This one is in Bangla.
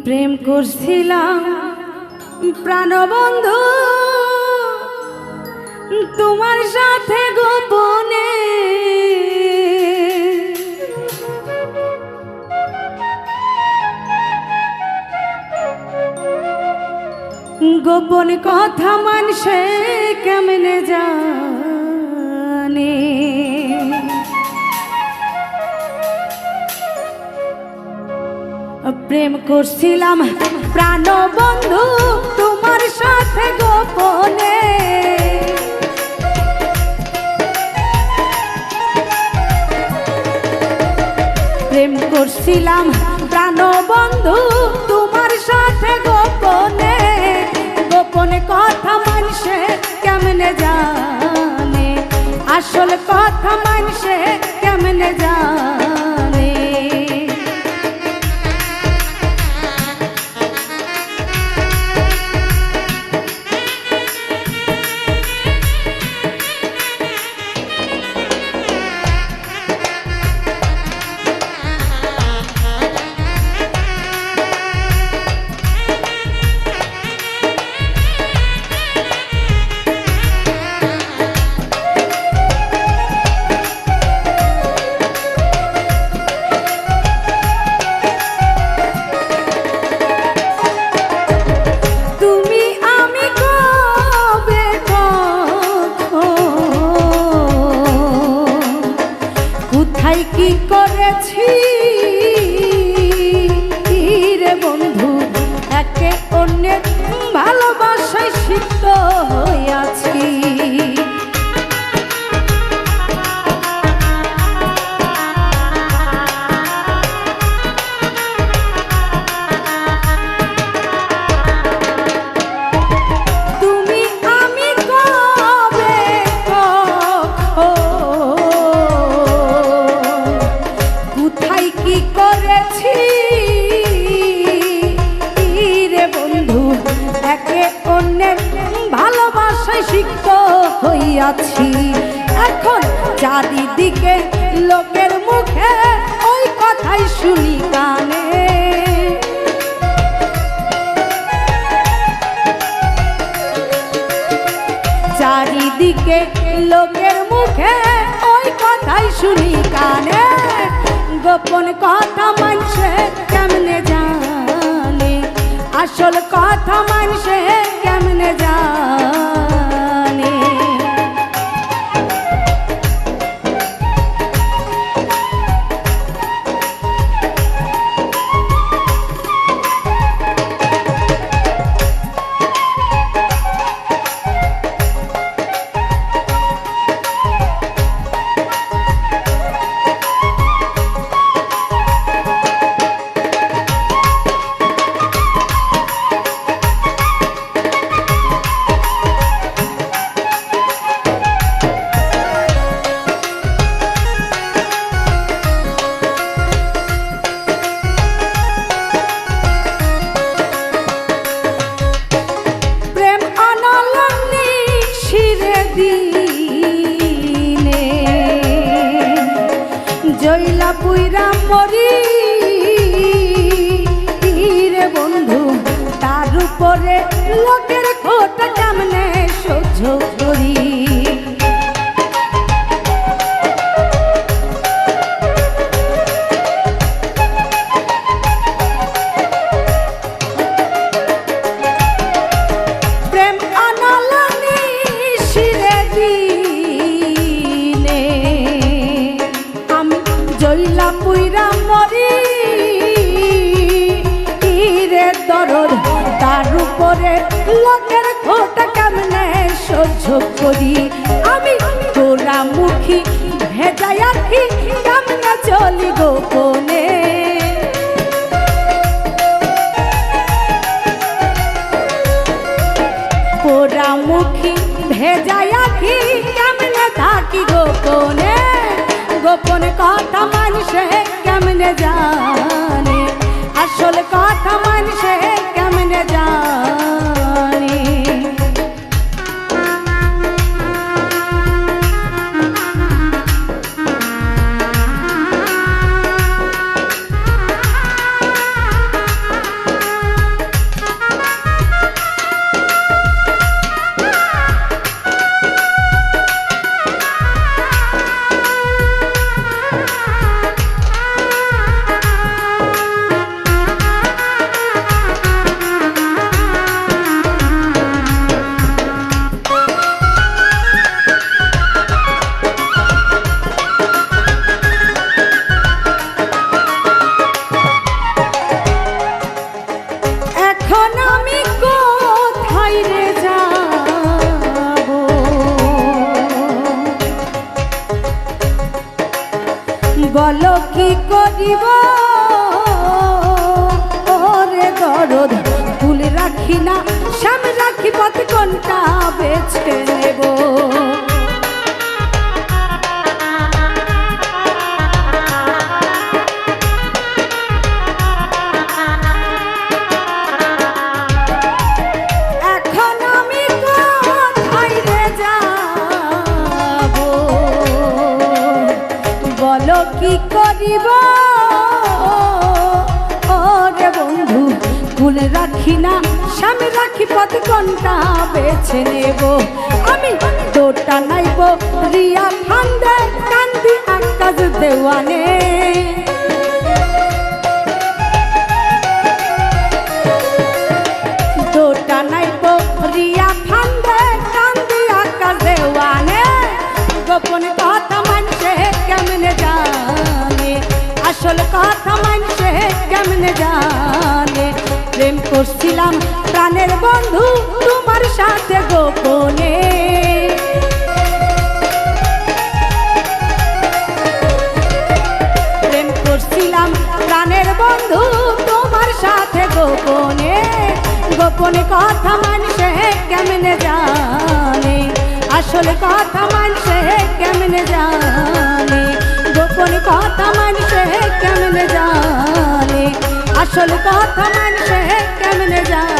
প্রেম করছিলাম প্রাণবন্ধু তোমার সাথে গোপনে, গোপন কথা মানুষে কেমনে জানে। প্রেম করছিলাম প্রাণবন্ধু তোমার সাথে গোপনে, প্রেম করছিলাম প্রাণবন্ধু তোমার সাথে গোপনে, গোপন কথা মানুষে কেমনে জানে, আসল কথা মানুষে কেমনে জানে। কি করেছি রে বন্ধু, একে অন্যের ভালোবাসায় সিক্ত হইয়াছি। সিক্ত হইয়াছি এখন চারিদিকে লোকের মুখে ওই কথাই শুনি কানে, চারিদিকে লোকের মুখে ওই কথাই শুনি কানে, গোপন কথা মানুষে কেমনে জানে, আসল কথা মানুষে কেমনে জানে। জইলা পুইরা মরি রে বন্ধু, তার উপরে লোকের খোটা কেমনে সহ্য করি। প্রেম আনালানি শিরে দিনে জইলা পুইরা মরি রে দরদ, তার উপরে লোকের খোটা কেমনে সহ্য করি। আমি গোরা মুখী ভেজাই আখি কেমনে চলি গোপনে, গোরা মুখী ভেজাই আখি কেমনে থাকি গোপনে, গোপন কথা মানুষে কেমনে জানে, আসল কথা মানুষে কেমনে জানে। করিব ওরে দরদ ফুল রাখি না সামনে রাখি পথ কোনটা বেছে নেব এখন আমি কোথায় রে যাব বলো কি করিব ওরে বন্ধু ফুল রাখি না সামনে রাখি পথ কোনটা বেছে নেব আমি দোটা নাইব রিয়া ফান্দে কান্দি আকাশ দেওয়ানে দোটা নাইব রিয়া ফান্দে কান্দি আকাশ দেওয়ানে গোপন কথা মানছে কেমনে জানে আসল কথা মানছে কেমনে জানে প্রেম করছিলাম প্রাণের বন্ধু তোমার সাথে গোপনে প্রেম করছিলাম প্রাণের বন্ধু তোমার সাথে গোপনে গোপনে কথা মানছে কেমনে জানে আসল কথা মানছে কেমনে জানে গোপন কথা মানছে কেমনে জানে আসল কথা মানছে কেমনে জানে